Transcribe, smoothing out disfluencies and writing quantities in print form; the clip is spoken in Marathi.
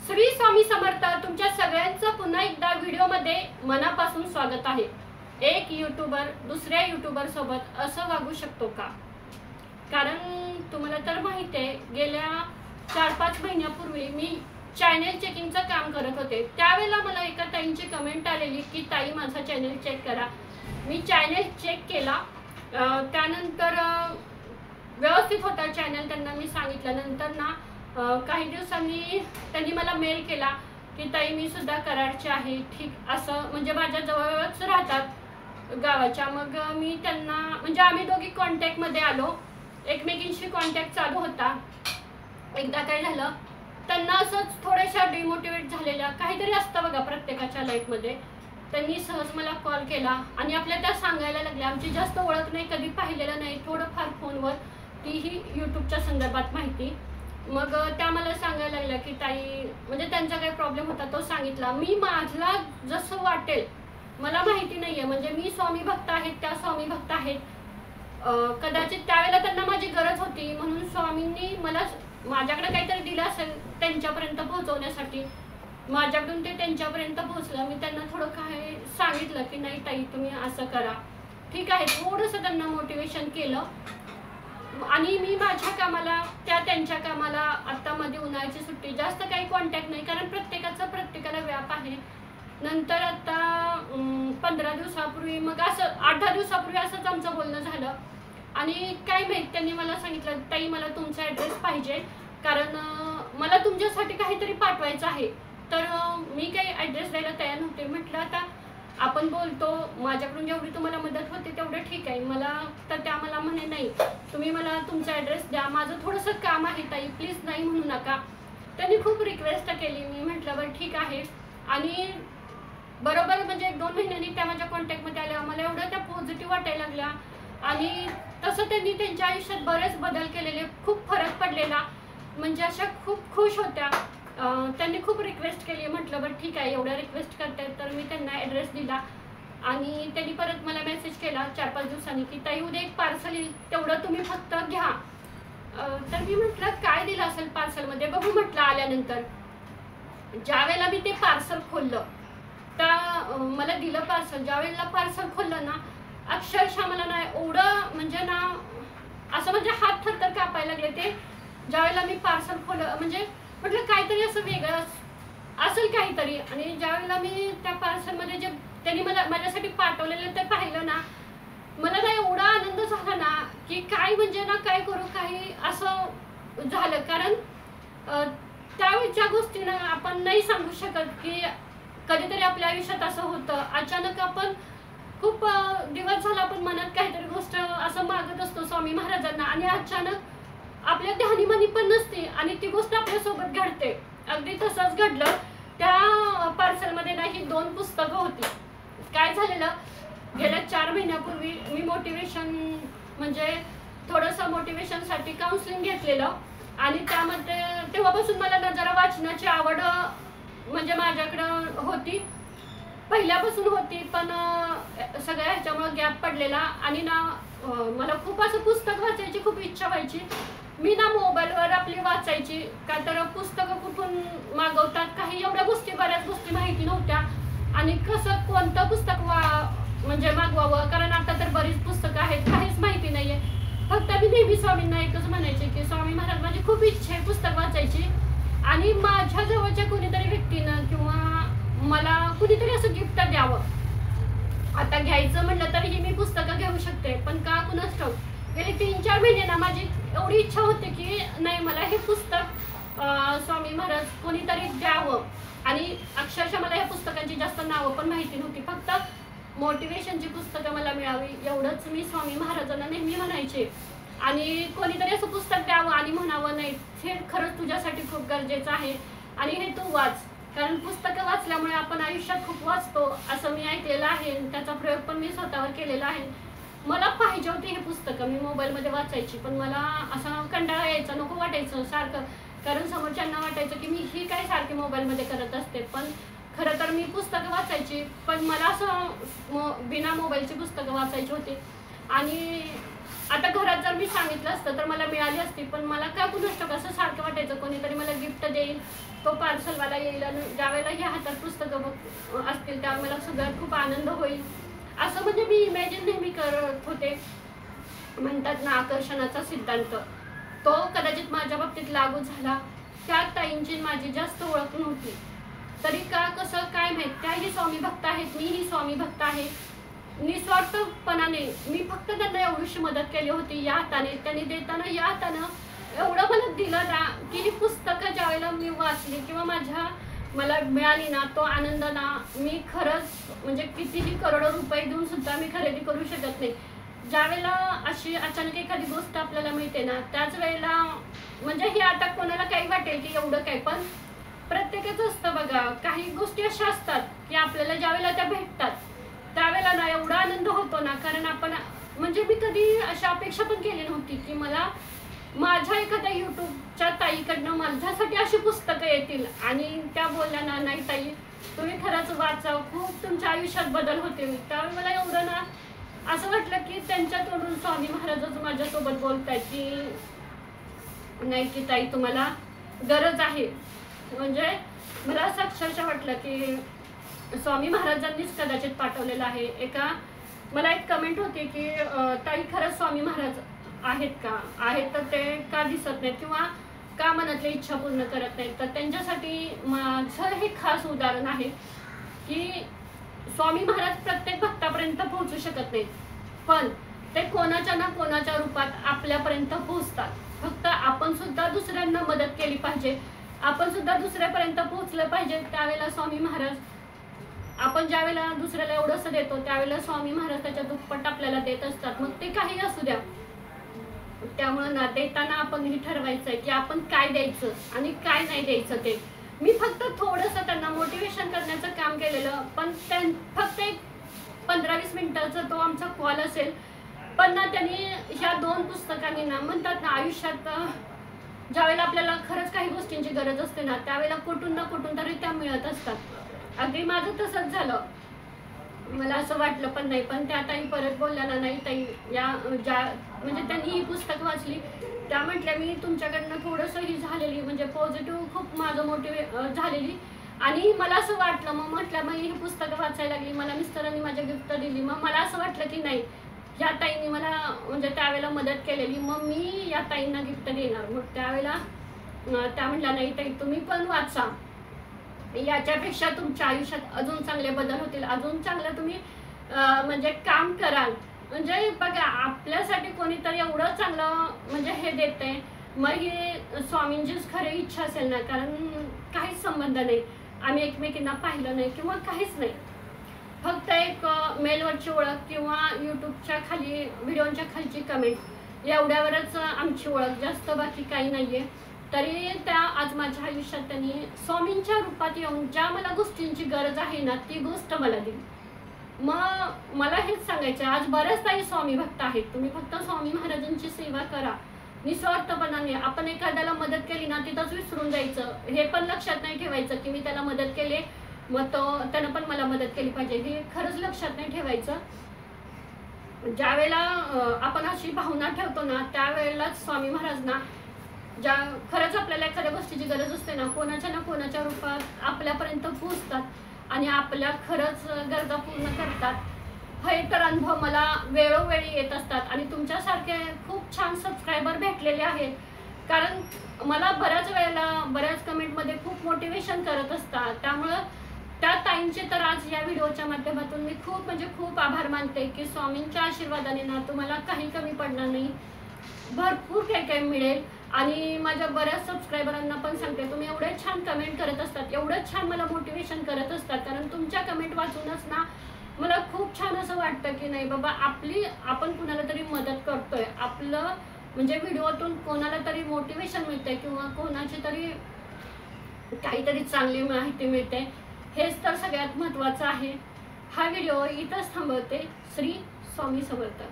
श्री स्वामी समर्थ. तुमच्या सगळ्यांचं पुन्हा एकदा व्हिडिओमध्ये मनापासून स्वागत आहे. एक यूट्यूबर दुसऱ्या यूट्यूबर सोबत असं वागू शकतो का? कारण तुम्हाला तर माहिती आहे, गेल्या 4-5 महिन्यापूर्वी मी चॅनल चेकिंगचं काम करत होते. त्यावेळेला मला एका ताईंची कमेंट आलेली की ताई माझा चॅनल चेक करा. मी चॅनल चेक केला, त्यानंतर व्यवस्थित होता चॅनल. त्यांना मी सांगितलं. नंतर ना काही दिवसांनी त्यांनी मला मेल केला की ताई मी सुद्धा कराडची आहे. ठीक असं, म्हणजे माझ्या जवळच राहतात गावाच्या. मग मी त्यांना, म्हणजे आम्ही दोघी कॉन्टॅक्टमध्ये आलो, एकमेकींशी कॉन्टॅक्ट चालू होता. एकदा काय झालं, त्यांना असंच थोड्याशा डिमोटिवेट झालेल्या, काहीतरी असतं बघा प्रत्येकाच्या लाईफमध्ये. त्यांनी सहज मला कॉल केला आणि आपल्या त्या सांगायला लागल्या. आमची जास्त ओळख नाही, कधी पाहिलेलं नाही, थोडंफार फोनवर, तीही यूट्यूबच्या संदर्भात माहिती. मग त्या मला सांगायला लागल्या की ताई, म्हणजे त्यांचा काही प्रॉब्लेम होता तो सांगितला. मी माझला जसं वाटेल, मला माहिती नाही आहे, म्हणजे मी स्वामी भक्त आहेत, त्या स्वामी भक्त आहेत. कदाचित त्यावेळेला त्यांना माझी गरज होती म्हणून स्वामींनी मला माझ्याकडे काहीतरी दिलं असेल त्यांच्यापर्यंत पोहोचवण्यासाठी. माझ्याकडून ते त्यांच्यापर्यंत पोहोचलं. मी त्यांना थोडं काय सांगितलं की नाही ताई तुम्ही असं करा. ठीक आहे, थोडंसं त्यांना मोटिवेशन केलं आणि मी माझ्या कामाला, त्या त्यांच्या कामाला. आत्ता मध्ये उन्हाळ्याची सुट्टी, जास्त काही कॉन्टॅक्ट नाही, कारण प्रत्येकाला व्याप आहे. नंतर आता 15 दिवसापूर्वी, मग असं 8-10 दिवसापूर्वी असंच आमचं बोलणं झालं. आणि काय माहीत, त्यांनी मला सांगितलं ताई मला तुमचा ॲड्रेस पाहिजे, कारण मला तुमच्यासाठी काहीतरी पाठवायचं आहे. तर मी काही ॲड्रेस द्यायला तयार नव्हते. म्हटलं आता आपण बोलतो, माझ्याकडून जेवढी तुम्हाला मदत होते तेवढं ठीक आहे. मला तर त्या मला म्हणे नाही तुम्ही मला तुमचा ॲड्रेस द्या, माझं थोडंसं काम आहे ताई, प्लीज नाही म्हणू नका. त्यांनी खूप रिक्वेस्ट केली. मी म्हटलं बरं ठीक आहे. आणि बरोबर म्हणजे 1-2 महिन्यांनी त्या माझ्या कॉन्टॅक्टमध्ये आल्या. मला एवढं त्या पॉझिटिव्ह वाटायला लागल्या. आणि तसं त्यांनी त्यांच्या आयुष्यात बरेच बदल केलेले, खूप फरक पडलेला, म्हणजे अशा खूप खुश होत्या. त्यांनी खूप रिक्वेस्ट केली. म्हटलं बरं ठीक आहे, एवढ्या रिक्वेस्ट करतायत तर मी त्यांना ॲड्रेस दिला. आणि त्यांनी परत मला मेसेज केला 4-5 दिवसांनी की ताई उद्या एक पार्सल येईल, तेवढं तुम्ही फक्त घ्या. तर मी म्हटलं काय दिलं असेल पार्सलमध्ये, बघू म्हटलं आल्यानंतर. ज्यावेळेला मी ते पार्सल खोललं, त्या मला दिलं पार्सल. ज्यावेळेला पार्सल खोललं ना, अक्षरशः मला ना एवढं, म्हणजे ना असं म्हणजे हात थरथर कापायला लागले ते. ज्यावेळेला मी पार्सल खोललं, म्हणजे म्हटलं काहीतरी असं वेगळं असेल काहीतरी. आणि ज्यावेळेला मी त्या पार्सलमध्ये जे त्यांनी मला माझ्यासाठी पाठवलेलं ते पाहिलं ना, मला ना एवढा आनंद झाला ना की काय, म्हणजे ना काय करू, काही असं झालं. कारण त्यावेळच्या गोष्टी ना आपण नाही सांगू शकत की कधीतरी आपल्या आयुष्यात असं होतं. अचानक आपण खूप दिवस झाला आपण मनात काहीतरी गोष्ट असं मागत असतो स्वामी महाराजांना, आणि अचानक आपल्या ध्यानीमनी पण नसते आणि ती गोष्ट आपल्यासोबत घडते. अगदी तसंच घडलं. त्या पार्सलमध्ये ना ही 2 पुस्तकं होती. काय झालेलं, गेल्या 4 महिन्यापूर्वी मी मोटिवेशन, म्हणजे थोडंसं मोटिवेशनसाठी काउन्सिलिंग घेतलेलं. आणि त्यामध्ये तेव्हापासून मला ना जरा वाचनाची आवड, म्हणजे माझ्याकडं होती, पहिल्यापासून होती, पण सगळ्या ह्याच्यामुळे गॅप पडलेला. आणि ना मला खूप असं पुस्तक वाचायची खूप इच्छा व्हायची. मी ना मोबाईलवर आपली वाचायची, का तर पुस्तकं कुठून मागवतात, काही एवढ्या गोष्टी, बऱ्याच गोष्टी माहिती नव्हत्या. आणि कसं कोणतं पुस्तक म्हणजे मागवावं, कारण आता तर बरीच पुस्तकं आहेत, काहीच माहिती नाही आहे. फक्त मी नेहमी स्वामींना एकच म्हणायचे की स्वामी महाराज माझी खूप इच्छा आहे पुस्तक वाचायची, आणि माझ्या जवळच्या कोणीतरी व्यक्तीनं किंवा मला कुणीतरी असं गिफ्ट द्यावं. आता घ्यायचं म्हटलं तरीही मी पुस्तकं घेऊ शकते, पण का कुणाच ठाऊक गेले 3-4 महिने ना माझी एवढी इच्छा होते की नाही मला हे पुस्तक स्वामी महाराज कोणीतरी द्यावं. आणि अक्षरशः मला या पुस्तकांची जास्त नावं पण माहिती नव्हती, फक्त मोटिवेशनची पुस्तकं मला मिळावी एवढंच मी स्वामी महाराजांना नेहमी म्हणायचे. आणि कोणीतरी असं पुस्तक द्यावं आणि म्हणावं नाही हे खरंच तुझ्यासाठी खूप गरजेचं आहे आणि हे तू वाच. कारण पुस्तकं वाचल्यामुळे आपण आयुष्यात खूप वाचतो असं मी ऐकलेलं आहे. त्याचा प्रयोग पण मी स्वतःवर केलेला आहे. मला पाहिजे होती हे पुस्तकं, मी मोबाईलमध्ये वाचायची, पण मला असं कंटाळा यायचा, नको वाटायचं सारखं. कारण समोरच्यांना वाटायचं की मी ही काय सारखी मोबाईलमध्ये करत असते, पण खरं तर मी पुस्तकं वाचायची, पण मला असं बिना मोबाईलची पुस्तकं वाचायची होती. आणि आता घरात जर मी सांगितलं असतं तर मला मिळाली असती, पण मला का कुणाष्ट कसं सारखं वाटायचं कोणीतरी मला गिफ्ट देईल, तो पार्सलवाला येईल आणि ज्यावेळेला ह्या हातात पुस्तकं असतील त्यावेळेला मला सगळ्यात खूप आनंद होईल असं म्हणजे मी इमॅजिन नेहमी करत होते. म्हणतात ना आकर्षणाचा सिद्धांत, तो कदाचित माझ्या बाबतीत लागू झाला. त्या ताईंची माझी जास्त ओळख नव्हती, तरी का कसं काय माहीत त्याही स्वामी भक्त आहेत, मीही स्वामी भक्त आहे. निस्वार्थपणाने मी फक्त त्यांना एवढीशी मदत केली होती या हाताने, त्यांनी देताना या हातानं एवढं मला दिलं ना की ही पुस्तकं ज्यावेळेला मी वाचली किंवा मला मिळाली ना, तो आनंद ना मी खरंच म्हणजे कितीही करोडो रुपये देऊन सुद्धा मी खरेदी करू शकत नाही. ज्यावेळेला अशी अचानक एखादी गोष्ट आपल्याला मिळते ना, त्याच वेळेला म्हणजे हे आता कोणाला काही वाटेल की एवढं काय, पण प्रत्येकाचं असतं बघा. काही गोष्टी अशा असतात की आपल्याला ज्यावेळेला त्या भेटतात त्यावेळेला ना एवढा आनंद होतो ना, कारण आपण म्हणजे मी कधी अशा अपेक्षा पण केली नव्हती की मला माझ्या एखाद्या यूट्यूबच्या ताईकडनं माझ्यासाठी अशी पुस्तकं येतील आणि त्या बोलल्या ना, नाही ताई तुम्ही खरंच वाचा, खूप तुमच्या आयुष्यात बदल होतील. त्यावेळी मला एवढं ना असं वाटलं की त्यांच्या तोंडून स्वामी महाराजच माझ्यासोबत बोलतायत की नाही की ताई तुम्हाला गरज आहे. म्हणजे मला असं अक्षरशः वाटलं की स्वामी महाराजांनीच कदाचित पाठवलेलं आहे. मला एक कमेंट होती की ताई खरंच स्वामी महाराज आहेत का, आहेत तर ते का दिसत नाहीत किंवा का मनातली इच्छा पूर्ण करत नाहीत. तर त्यांच्यासाठी माझं हे खास उदाहरण आहे की स्वामी महाराज प्रत्येक भक्तापर्यंत पोहोचू शकत नाहीत, पण ते कोणाच्या ना कोणाच्या रूपात आपल्यापर्यंत पोहोचतात. फक्त आपण सुद्धा दुसऱ्यांना मदत केली पाहिजे, आपण सुद्धा दुसऱ्यापर्यंत पोहोचलं पाहिजे. त्यावेळेला स्वामी महाराज, आपण ज्या वेळेला दुसऱ्याला एवढंसं देतो त्यावेळेला स्वामी महाराज त्याच्या दुप्पट आपल्याला देत असतात, मग ते काही असू द्या. त्यामुळे ना देताना आपण हे ठरवायचं आहे की आपण काय द्यायचं आणि काय नाही द्यायचं. ते मी फक्त थोडंसं त्यांना मोटिवेशन करण्याचं काम केलेलं, पण फक्त एक 15-20 मिनिटाचा तो आमचा कॉल असेल, पण ना त्यांनी ह्या 2 पुस्तकांनी ना म्हणतात ना आयुष्यात ज्यावेळेला आपल्याला खरंच काही गोष्टींची गरज असते ना त्यावेळेला कुठून ना कुठून तरी त्या मिळत असतात. अगदी माझं तसंच झालं. मला असं वाटलं पण नाही, पण त्या ताई परत बोलल्या ना, नाही ताई म्हणजे त्यांनी ही पुस्तक वाचली त्या म्हटल्या मी तुमच्याकडनं थोडंसं ही झालेली म्हणजे पॉझिटिव्ह खूप माझं मोटिवेट झालेली आणि मला असं वाटलं. मग म्हटलं मग ही पुस्तकं वाचायला लागली, मला मिस्टरांनी माझ्या गिफ्ट दिली. मग मला असं वाटलं की नाही या ताईंनी मला म्हणजे त्यावेळेला मदत केलेली, मग मी या ताईंना गिफ्ट देणार. मग त्यावेळेला त्या म्हटल्या नाही ताई तुम्ही पण वाचा, याच्यापेक्षा तुमच्या आयुष्यात अजून चांगले बदल होतील, अजून चांगलं तुम्ही म्हणजे काम कराल. म्हणजे बघा आपल्यासाठी कोणीतरी एवढं चांगलं म्हणजे हे देते, मग ही स्वामींचीच खरी इच्छा असेल ना, कारण काहीच संबंध नाही, आम्ही एकमेकींना पाहिलं नाही किंवा काहीच नाही. फक्त एक मेलवरची ओळख किंवा यूट्यूबच्या खाली व्हिडिओच्या खालची कमेंट एवढ्यावरच आमची ओळख, जास्त बाकी काही नाहीये. तरी त्या आज माझ्या आयुष्यात त्यांनी स्वामींच्या रूपात येऊन ज्या मला गोष्टींची गरज आहे ना ती गोष्ट मला दिली. मग मला हेच सांगायचं आज बऱ्याच ताई स्वामी भक्त आहेत, तुम्ही फक्त स्वामी महाराजांची सेवा करा निस्वार्थपणाने. आपण एखाद्याला मदत केली ना तिथंच विसरून जायचं, हे पण लक्षात नाही ठेवायचं की मी त्याला मदत केली मग त्यानं पण मला मदत केली पाहिजे, हे खरंच लक्षात नाही ठेवायचं. ज्या वेळेला आपण अशी भावना ठेवतो ना त्यावेळेलाच स्वामी महाराज ना ज्या खरंच आपल्याला एखाद्या गोष्टीची गरज असते ना कोणाच्या रूपात आपल्यापर्यंत पोहोचतात आणि आपल्या खरंच गरजा पूर्ण करतात. हे तर अनुभव मला वेळोवेळी येत असतात आणि तुमच्यासारखे खूप छान सबस्क्रायबर भेटलेले आहेत, कारण मला बऱ्याच वेळेला बऱ्याच कमेंटमध्ये खूप मोटिवेशन करत असतात. त्यामुळं त्या ताईंचे तर आज या व्हिडिओच्या माध्यमातून मी खूप म्हणजे खूप आभार मानते की स्वामींच्या आशीर्वादाने ना तुम्हाला काही कमी पडणार नाही, भरपूर काही मिळेल. आणि माझ्या बऱ्याच सबस्क्रायबरांना पण सांगते तुम्ही एवढे छान कमेंट करत असतात, एवढं छान मला मोटिवेशन करत असतात, कारण तुमच्या कमेंट वाचूनच ना मला खूप छान असं वाटतं की नाही बाबा आपण कुणाला तरी मदत करतोय, आपलं म्हणजे व्हिडिओतून कोणाला तरी मोटिवेशन मिळते किंवा कोणाची तरी काहीतरी चांगली माहिती मिळते, हेच तर सगळ्यात महत्त्वाचं आहे. हा व्हिडिओ इथंच थांबवते. श्री स्वामी समर्थ.